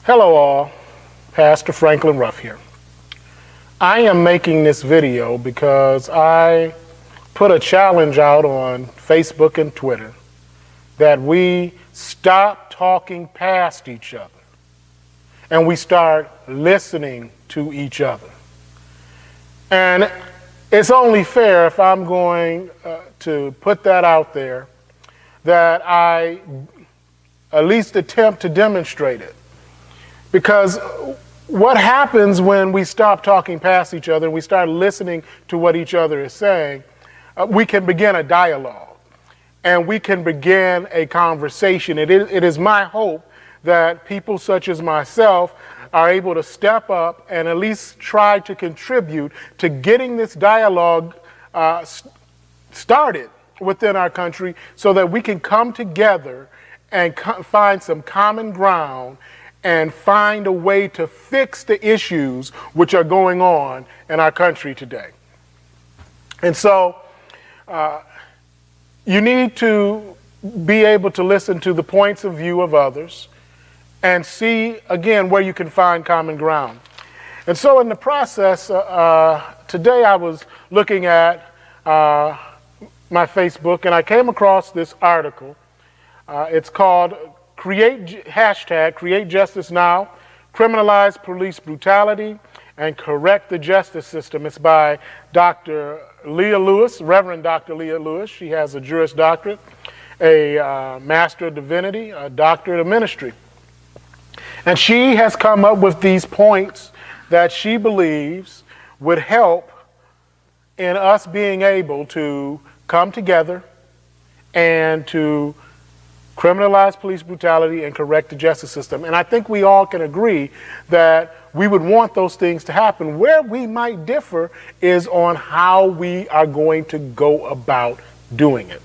Hello all, Pastor Franklin Ruff here. I am making this video because I put a challenge out on Facebook and Twitter that we stop talking past each other and we start listening to each other. And it's only fair if I'm going to put that out there that I at least attempt to demonstrate it. Because what happens when we stop talking past each other and we start listening to what each other is saying, we can begin a dialogue and we can begin a conversation. It is my hope that people such as myself are able to step up and at least try to contribute to getting this dialogue started within our country so that we can come together and find some common ground and find a way to fix the issues which are going on in our country today. And so you need to be able to listen to the points of view of others and see, again, where you can find common ground. And so in the process, today I was looking at my Facebook and I came across this article. It's called Create Justice Now, Criminalize Police Brutality and Correct the Justice System. It's by Dr. Leah Lewis, Reverend Dr. Leah Lewis. She has a Juris Doctorate, a Master of Divinity, a Doctorate of Ministry. And she has come up with these points that she believes would help in us being able to come together and to criminalize police brutality and correct the justice system. And I think we all can agree that we would want those things to happen. Where we might differ is on how we are going to go about doing it.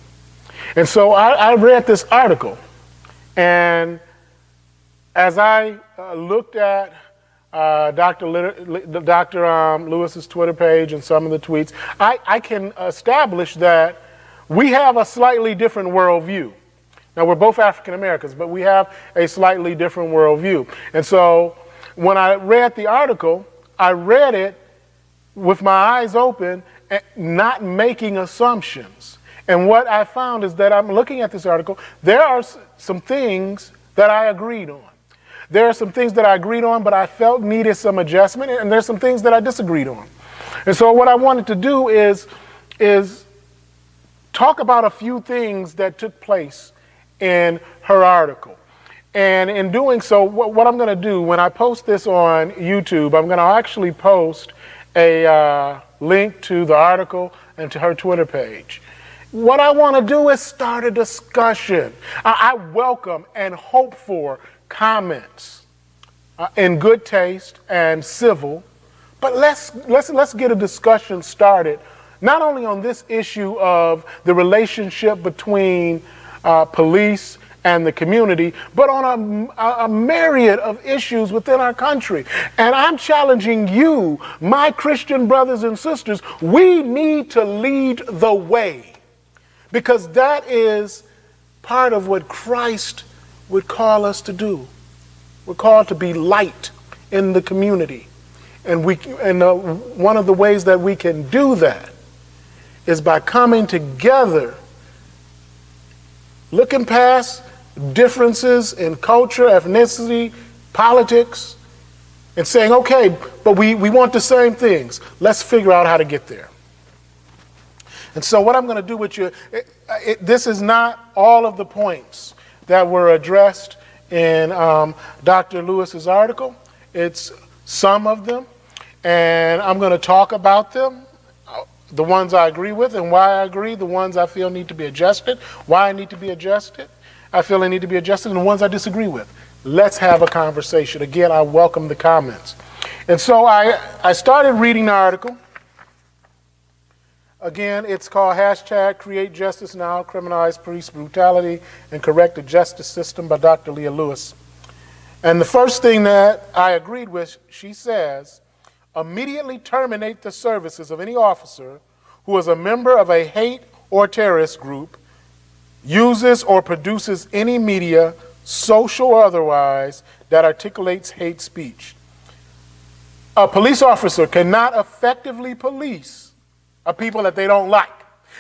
And so I read this article, and as I looked at Dr. Lewis's Twitter page and some of the tweets, I can establish that we have a slightly different worldview. Now, we're both African Americans, but we have a slightly different worldview. And so when I read the article, I read it with my eyes open, and not making assumptions. And what I found is that I'm looking at this article, there are some things that I agreed on. There are some things that I agreed on, but I felt needed some adjustment, and there's some things that I disagreed on. And so what I wanted to do is talk about a few things that took place in her article. And in doing so, what I'm going to do when I post this on YouTube, I'm going to actually post a link to the article and to her Twitter page. What I want to do is start a discussion. I welcome and hope for comments in good taste and civil, but let's get a discussion started, not only on this issue of the relationship between police and the community, but on a myriad of issues within our country. And I'm challenging you, my Christian brothers and sisters, we need to lead the way, because that is part of what Christ would call us to do. We're called to be light in the community. And one of the ways that we can do that is by coming together, looking past differences in culture, ethnicity, politics, and saying, okay, but we want the same things. Let's figure out how to get there. And so what I'm going to do with you, this is not all of the points that were addressed in Dr. Lewis's article. It's some of them, and I'm going to talk about them. The ones I agree with and why I agree, the ones I feel need to be adjusted, why I need to be adjusted, I feel they need to be adjusted, and the ones I disagree with. Let's have a conversation. Again, I welcome the comments. And so I started reading the article. Again, it's called Create Justice Now, Criminalize Police Brutality and Correct the Justice System by Dr. Leah Lewis. And the first thing that I agreed with, she says, immediately terminate the services of any officer who is a member of a hate or terrorist group, uses or produces any media, social or otherwise, that articulates hate speech. A police officer cannot effectively police a people that they don't like.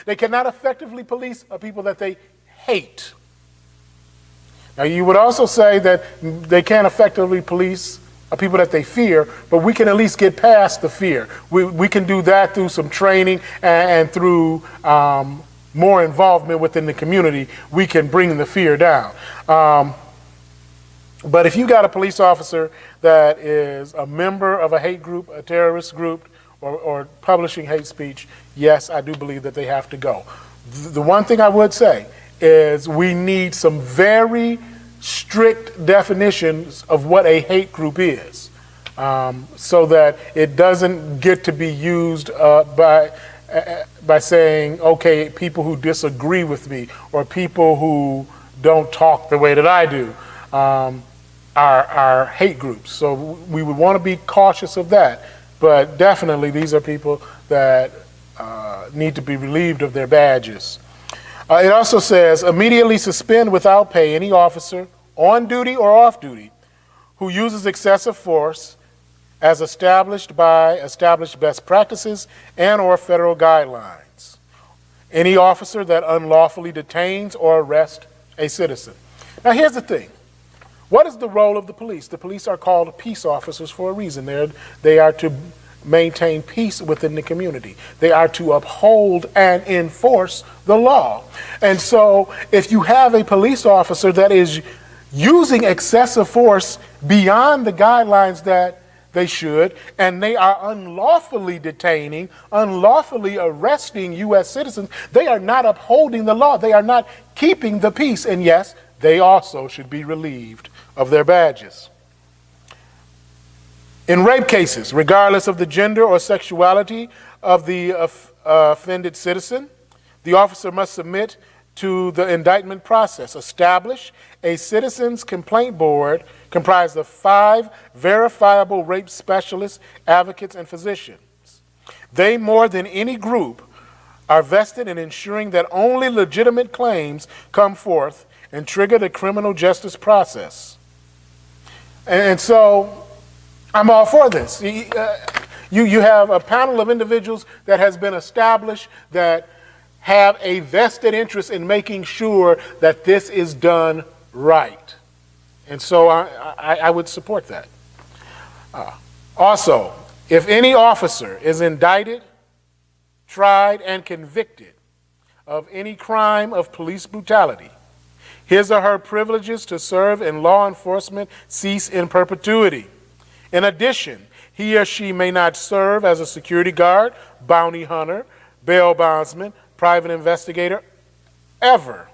They cannot effectively police a people that they hate. Now, you would also say that they can't effectively police a people that they fear, but we can at least get past the fear. We can do that through some training and through more involvement within the community. We can bring the fear down. But if you got a police officer that is a member of a hate group, a terrorist group, or publishing hate speech, yes, I do believe that they have to go. The one thing I would say is we need some very strict definitions of what a hate group is, so that it doesn't get to be used by saying, okay, people who disagree with me or people who don't talk the way that I do are hate groups. So we would want to be cautious of that. But definitely these are people that need to be relieved of their badges. It also says, immediately suspend without pay any officer on duty or off duty who uses excessive force as established by established best practices and or federal guidelines. Any officer that unlawfully detains or arrests a citizen. Now here's the thing. What is the role of the police? The police are called peace officers for a reason. They are to maintain peace within the community. They are to uphold and enforce the law. And so if you have a police officer that is using excessive force beyond the guidelines that they should, and they are unlawfully detaining, unlawfully arresting U.S. citizens, they are not upholding the law. They are not keeping the peace. And yes, they also should be relieved of their badges. In rape cases, regardless of the gender or sexuality of the offended citizen, the officer must submit to the indictment process, establish a citizens complaint board comprised of 5 verifiable rape specialists, advocates, and physicians. They, more than any group, are vested in ensuring that only legitimate claims come forth and trigger the criminal justice process. And so I'm all for this. You have a panel of individuals that has been established that have a vested interest in making sure that this is done right. And so I would support that. Also, if any officer is indicted, tried, and convicted of any crime of police brutality, his or her privileges to serve in law enforcement cease in perpetuity. In addition, he or she may not serve as a security guard, bounty hunter, bail bondsman, private investigator, ever.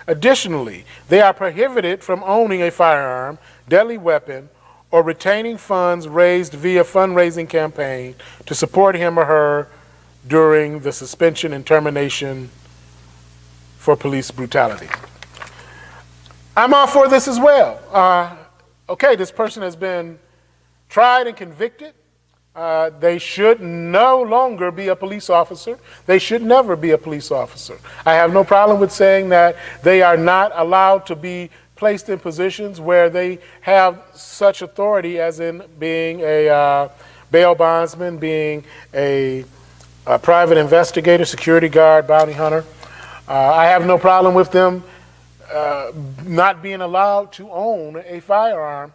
Additionally, they are prohibited from owning a firearm, deadly weapon, or retaining funds raised via fundraising campaign to support him or her during the suspension and termination for police brutality. I'm all for this as well. Okay, this person has been tried and convicted. They should no longer be a police officer. They should never be a police officer. I have no problem with saying that they are not allowed to be placed in positions where they have such authority, as in being a bail bondsman, being a private investigator, security guard, bounty hunter. I have no problem with them not being allowed to own a firearm.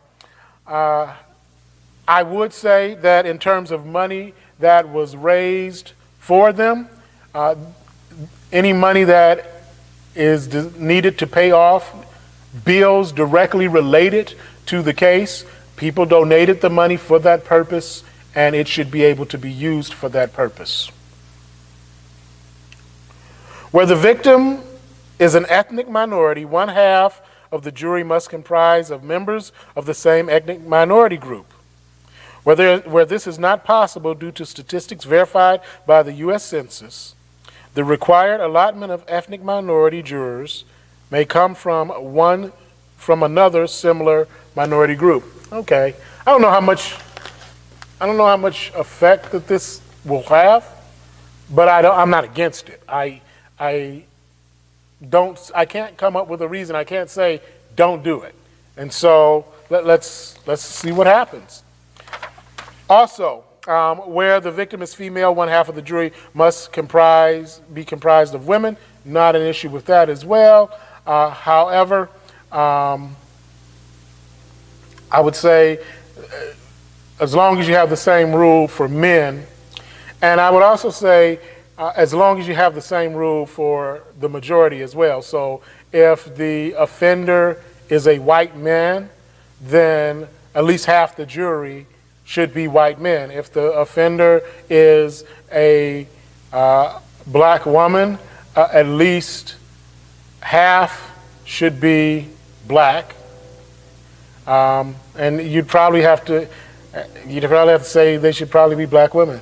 I would say that in terms of money that was raised for them, any money that is needed to pay off bills directly related to the case, people donated the money for that purpose, and it should be able to be used for that purpose. Where the victim is an ethnic minority, 1/2 of the jury must comprise of members of the same ethnic minority group. Where this is not possible due to statistics verified by the U.S. Census, the required allotment of ethnic minority jurors may come from another similar minority group. Okay, I don't know how much effect that this will have, but I'm not against it. I can't come up with a reason. I can't say don't do it. And so let's see what happens. Also, where the victim is female, one half of the jury must be comprised of women. Not an issue with that as well. However, I would say as long as you have the same rule for men, and I would also say as long as you have the same rule for the majority as well. So if the offender is a white man, then at least half the jury should be white men. If the offender is a black woman, at least half should be black. And you'd probably have to say they should probably be black women.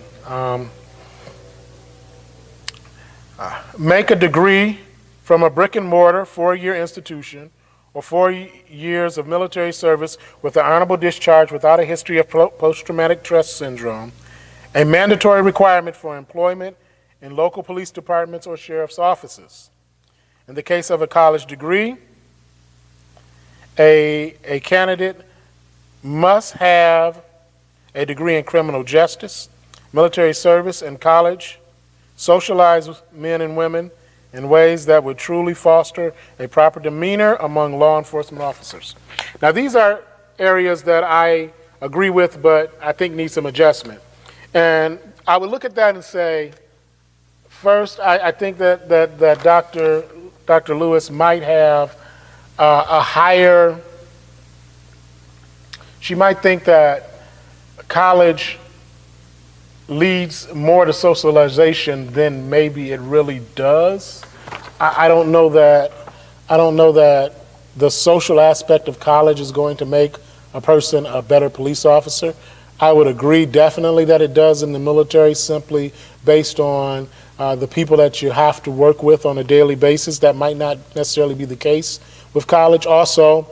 Make a degree from a brick and mortar 4-year institution or 4 years of military service with an honorable discharge without a history of post-traumatic stress syndrome, a mandatory requirement for employment in local police departments or sheriff's offices. In the case of a college degree, a candidate must have a degree in criminal justice, military service, and college, socialize with men and women in ways that would truly foster a proper demeanor among law enforcement officers. Now, these are areas that I agree with, but I think need some adjustment. And I would look at that and say, first, I think that Dr. Lewis might have a higher, she might think that college leads more to socialization than maybe it really does. I don't know that the social aspect of college is going to make a person a better police officer. I would agree definitely that it does in the military, simply based on the people that you have to work with on a daily basis. That might not necessarily be the case with college. Also,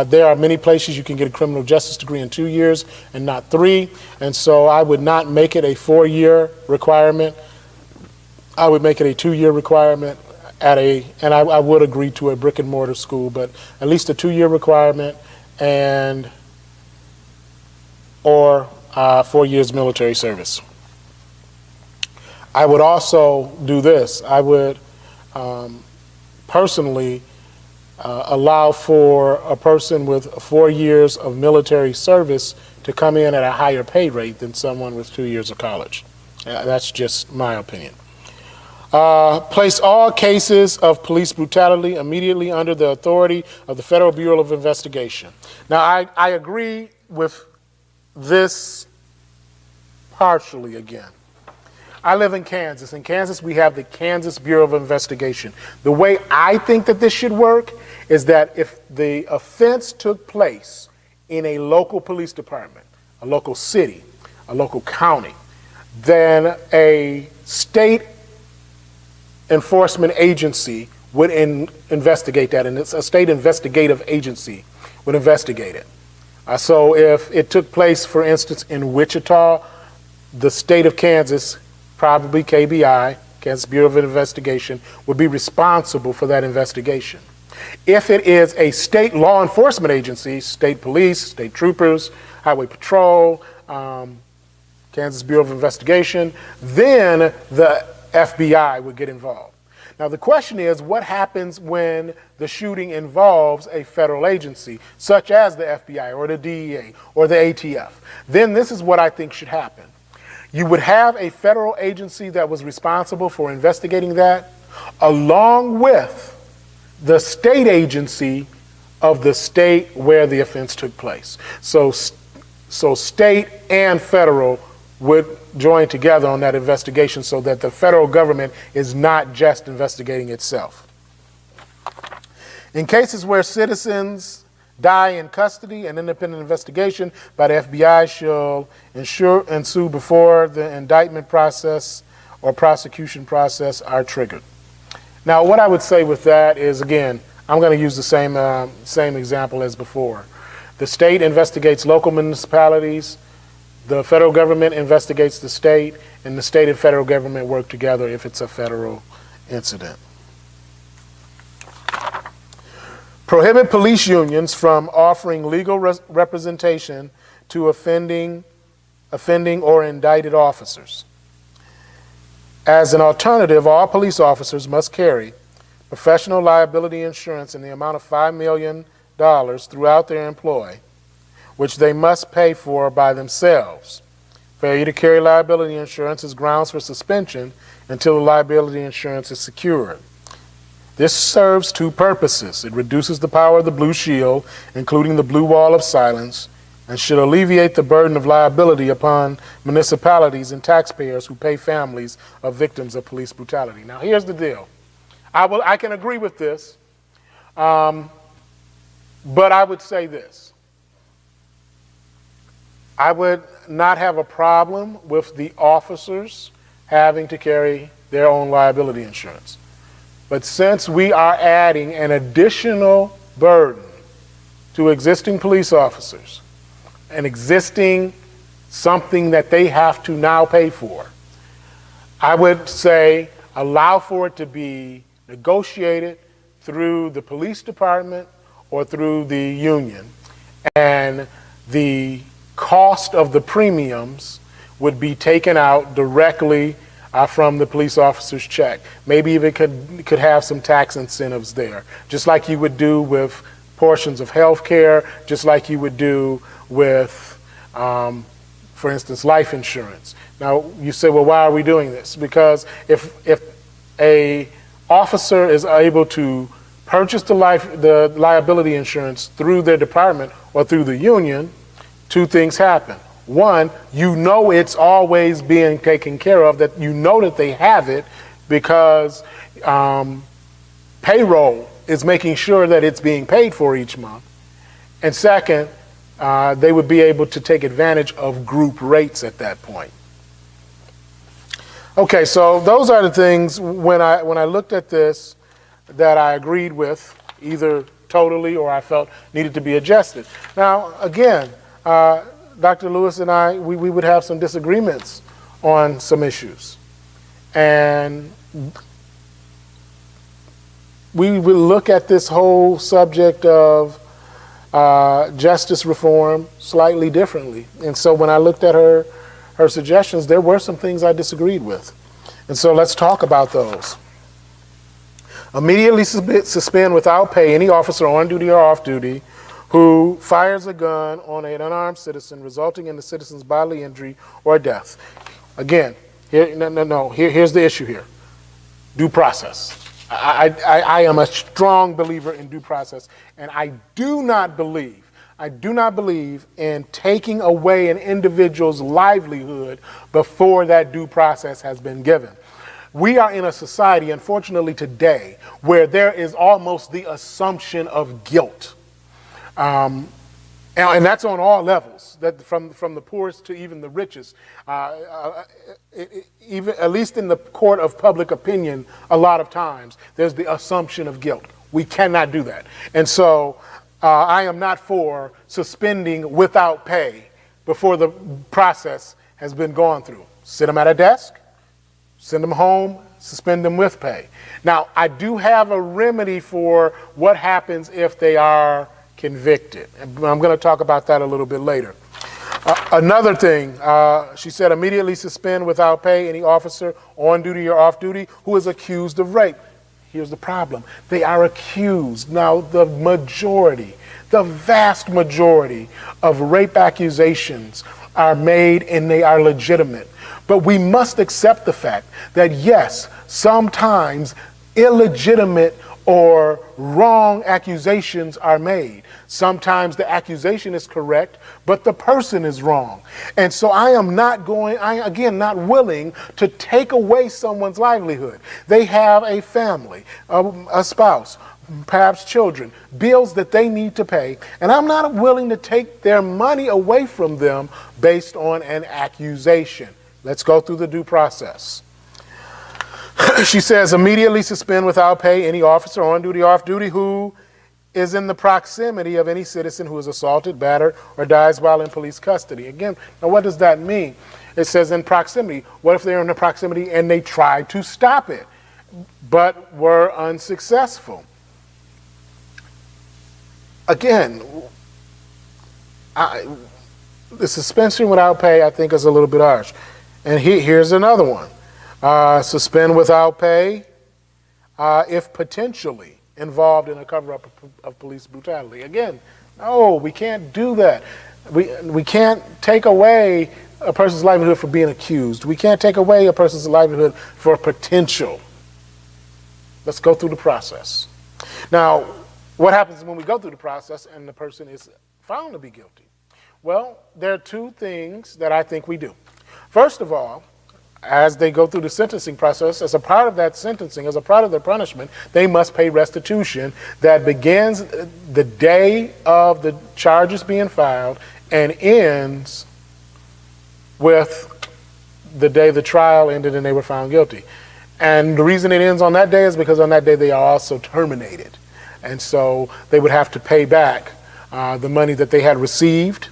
there are many places you can get a criminal justice degree in 2 years and not 3, and so I would not make it a 4-year requirement. I would make it a 2-year requirement and I would agree to a brick and mortar school, but at least a 2-year requirement or 4 years military service. I would also do this. I would personally allow for a person with 4 years of military service to come in at a higher pay rate than someone with 2 years of college. That's just my opinion. Place all cases of police brutality immediately under the authority of the Federal Bureau of Investigation. Now, I agree with this partially again. I live in Kansas. In Kansas, we have the Kansas Bureau of Investigation. The way I think that this should work is that if the offense took place in a local police department, a local city, a local county, then a state enforcement agency would investigate that, and it's a state investigative agency would investigate it. So if it took place, for instance, in Wichita, the state of Kansas, probably KBI, Kansas Bureau of Investigation, would be responsible for that investigation. If it is a state law enforcement agency, state police, state troopers, highway patrol, Kansas Bureau of Investigation, then the FBI would get involved. Now the question is, what happens when the shooting involves a federal agency, such as the FBI or the DEA or the ATF? Then this is what I think should happen. You would have a federal agency that was responsible for investigating that, along with the state agency of the state where the offense took place. So state and federal would join together on that investigation so that the federal government is not just investigating itself. In cases where citizens die in custody, an independent investigation by the FBI shall ensue before the indictment process or prosecution process are triggered. Now, what I would say with that is, again, I'm going to use the same example as before. The state investigates local municipalities, the federal government investigates the state, and the state and federal government work together if it's a federal incident. Prohibit police unions from offering legal representation to offending or indicted officers. As an alternative, all police officers must carry professional liability insurance in the amount of $5 million throughout their employ, which they must pay for by themselves. Failure to carry liability insurance is grounds for suspension until the liability insurance is secured. This serves two purposes. It reduces the power of the Blue Shield, including the Blue Wall of Silence, and should alleviate the burden of liability upon municipalities and taxpayers who pay families of victims of police brutality. Now, here's the deal. I can agree with this, but I would say this. I would not have a problem with the officers having to carry their own liability insurance. But since we are adding an additional burden to existing police officers, an existing something that they have to now pay for, I would say allow for it to be negotiated through the police department or through the union, and the cost of the premiums would be taken out directly from the police officer's check. Maybe even could have some tax incentives there, just like you would do with portions of health care, just like you would do with, for instance, life insurance. Now, you say, well, why are we doing this? Because if a officer is able to purchase the liability insurance through their department or through the union, two things happen. One, you know it's always being taken care of, that you know that they have it because payroll is making sure that it's being paid for each month. And second, they would be able to take advantage of group rates at that point. Okay, so those are the things when I looked at this that I agreed with, either totally or I felt needed to be adjusted. Now, again, Dr. Lewis and I, we would have some disagreements on some issues. And we will look at this whole subject of justice reform slightly differently. And so when I looked at her suggestions, there were some things I disagreed with. And so let's talk about those. Immediately suspend without pay any officer on duty or off duty who fires a gun on an unarmed citizen, resulting in the citizen's bodily injury or death. Again, here's the issue here. Due process. I am a strong believer in due process, and I do not believe in taking away an individual's livelihood before that due process has been given. We are in a society, unfortunately today, where there is almost the assumption of guilt. And that's on all levels, that from the poorest to even the richest. Even at least in the court of public opinion, a lot of times there's the assumption of guilt. We cannot do that, and so I am not for suspending without pay before the process has been gone through. Sit them at a desk, send them home, suspend them with pay. Now, I do have a remedy for what happens if they are convicted. And I'm going to talk about that a little bit later. Another thing, she said immediately suspend without pay any officer on duty or off duty who is accused of rape. Here's the problem. They are accused. Now, the vast majority of rape accusations are made and they are legitimate. But we must accept the fact that yes, sometimes illegitimate or wrong accusations are made. Sometimes the accusation is correct, but the person is wrong. And so I am not willing to take away someone's livelihood. They have a family, a spouse, perhaps children, bills that they need to pay, and I'm not willing to take their money away from them based on an accusation. Let's go through the due process. She says immediately suspend without pay any officer on duty or off duty who is in the proximity of any citizen who is assaulted, battered, or dies while in police custody. Again, now what does that mean? It says in proximity. What if they're in the proximity and they try to stop it, but were unsuccessful? again, the suspension without pay, I think, is a little bit harsh. And here's another one. Suspend without pay if potentially involved in a cover-up of police brutality. Again, no, we can't do that. We can't take away a person's livelihood for being accused. We can't take away a person's livelihood for potential. Let's go through the process. Now, what happens when we go through the process and the person is found to be guilty? Well, there are two things that I think we do. First of all, as they go through the sentencing process, as a part of that sentencing, as a part of their punishment, they must pay restitution that begins the day of the charges being filed and ends with the day the trial ended and they were found guilty. And the reason it ends on that day is because on that day they are also terminated. And so they would have to pay back the money that they had received.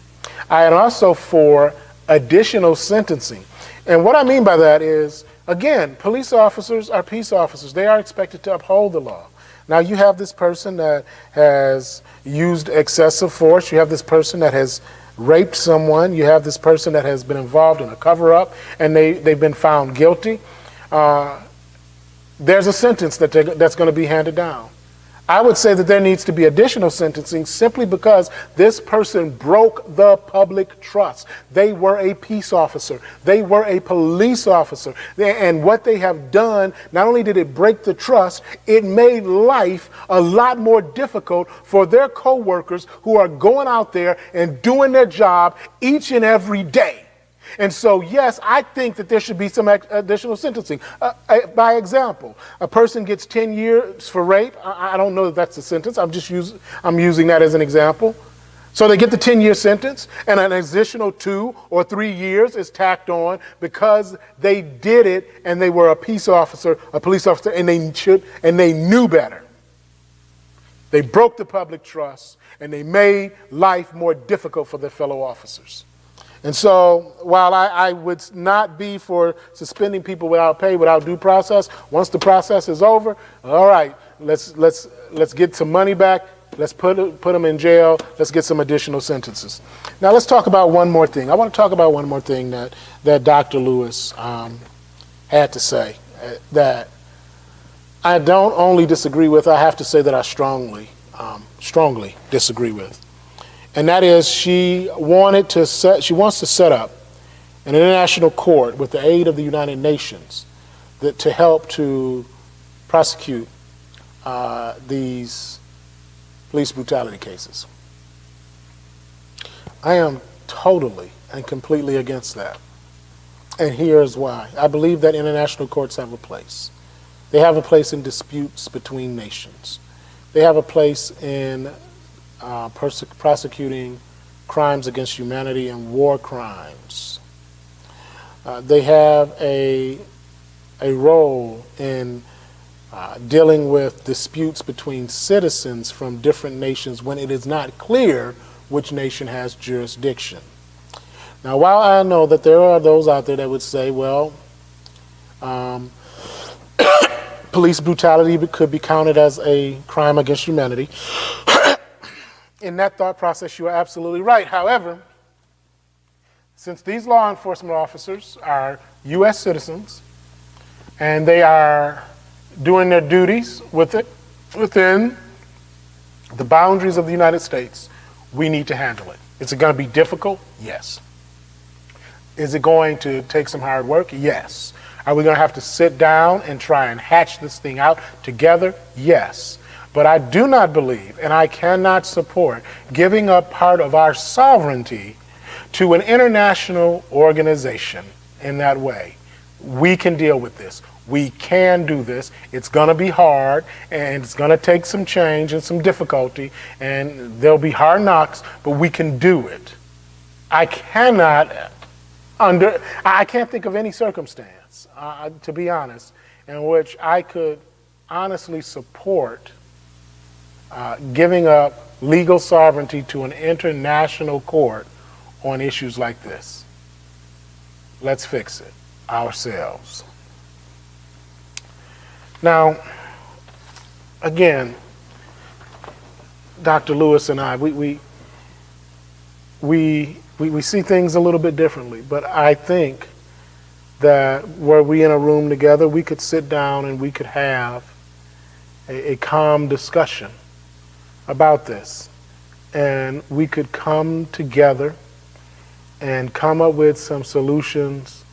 And also for additional sentencing. And what I mean by that is, again, police officers are peace officers. They are expected to uphold the law. Now you have this person that has used excessive force. You have this person that has raped someone. You have this person that has been involved in a cover-up and they've been found guilty. There's a sentence that's going to be handed down. I would say that there needs to be additional sentencing simply because this person broke the public trust. They were a peace officer. They were a police officer. And what they have done, not only did it break the trust, it made life a lot more difficult for their co-workers who are going out there and doing their job each and every day. And so, yes, I think that there should be some additional sentencing. By example, a person gets 10 years for rape. I don't know if that's a sentence. I'm using that as an example. So they get the 10-year sentence, and an additional 2 or 3 years is tacked on because they did it and they were a peace officer, a police officer, and they knew better. They broke the public trust and they made life more difficult for their fellow officers. And so while I would not be for suspending people without pay, without due process, once the process is over, all right, let's get some money back. Let's put them in jail. Let's get some additional sentences. Now let's talk about one more thing. I want to talk about one more thing that Dr. Lewis had to say that I don't only disagree with, I have to say that I strongly disagree with. And that is she wants to set up an international court with the aid of the United Nations to help to prosecute these police brutality cases. I am totally and completely against that. And here's why. I believe that international courts have a place. They have a place in disputes between nations. They have a place in prosecuting crimes against humanity and war crimes. They have a role in dealing with disputes between citizens from different nations when it is not clear which nation has jurisdiction. Now, while I know that there are those out there that would say, well, police brutality could be counted as a crime against humanity, in that thought process, you are absolutely right. However, since these law enforcement officers are U.S. citizens and they are doing their duties within the boundaries of the United States, we need to handle it. Is it going to be difficult? Yes. Is it going to take some hard work? Yes. Are we going to have to sit down and try and hatch this thing out together? Yes. But I do not believe, and I cannot support, giving up part of our sovereignty to an international organization in that way. We can deal with this. We can do this. It's going to be hard, and it's going to take some change and some difficulty, and there'll be hard knocks, but we can do it. I can't think of any circumstance, to be honest, in which I could honestly support giving up legal sovereignty to an international court on issues like this. Let's fix it ourselves. Now, again, Dr. Lewis and I, we see things a little bit differently, but I think that were we in a room together, we could sit down and we could have a calm discussion about this. And we could come together and come up with some solutions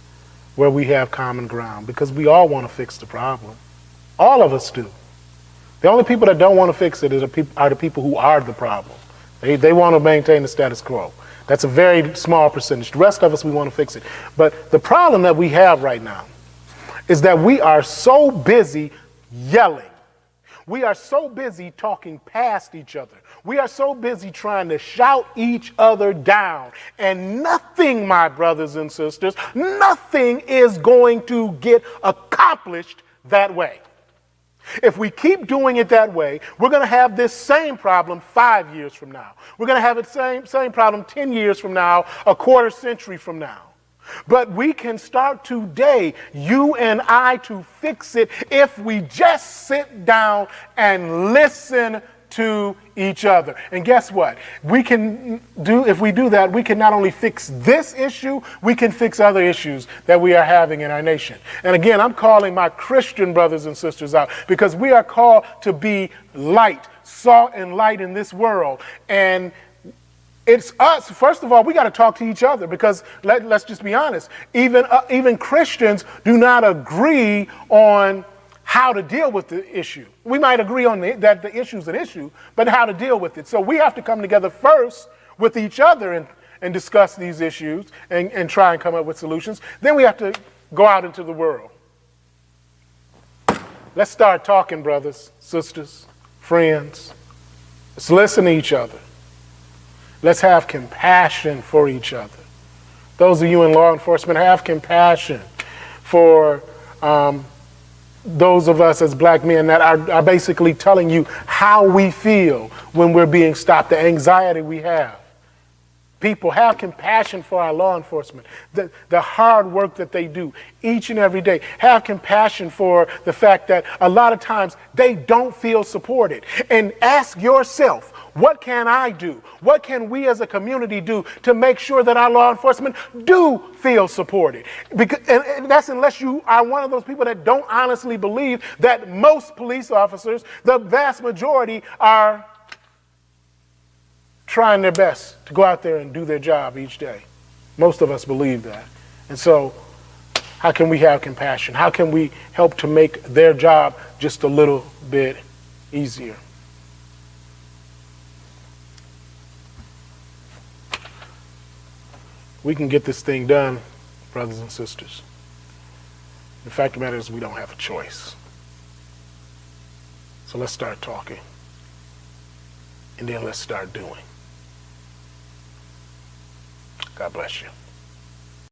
where we have common ground, because we all want to fix the problem. All of us do. The only people that don't want to fix it are the people who are the problem. They want to maintain the status quo. That's a very small percentage. The rest of us, we want to fix it. But the problem that we have right now is that we are so busy yelling. We are so busy talking past each other. We are so busy trying to shout each other down. And nothing, my brothers and sisters, nothing is going to get accomplished that way. If we keep doing it that way, we're going to have this same problem 5 years from now. We're going to have the same problem 10 years from now, a quarter century from now. But we can start today, you and I, to fix it if we just sit down and listen to each other. And guess what? If we do that, we can not only fix this issue, we can fix other issues that we are having in our nation. And again, I'm calling my Christian brothers and sisters out, because we are called to be light, salt and light in this world. And it's us. First of all, we got to talk to each other, because let's just be honest. Even Christians do not agree on how to deal with the issue. We might agree on that the issue is an issue, but how to deal with it. So we have to come together first with each other and discuss these issues and try and come up with solutions. Then we have to go out into the world. Let's start talking, brothers, sisters, friends. Let's listen to each other. Let's have compassion for each other. Those of you in law enforcement, have compassion for those of us as black men that are basically telling you how we feel when we're being stopped, the anxiety we have. People, have compassion for our law enforcement, the hard work that they do each and every day. Have compassion for the fact that a lot of times they don't feel supported. And ask yourself, what can I do? What can we as a community do to make sure that our law enforcement do feel supported? And that's unless you are one of those people that don't honestly believe that most police officers, the vast majority, are trying their best to go out there and do their job each day. Most of us believe that. And so how can we have compassion? How can we help to make their job just a little bit easier? We can get this thing done, brothers and sisters. The fact of the matter is, we don't have a choice. So let's start talking. And then let's start doing. God bless you.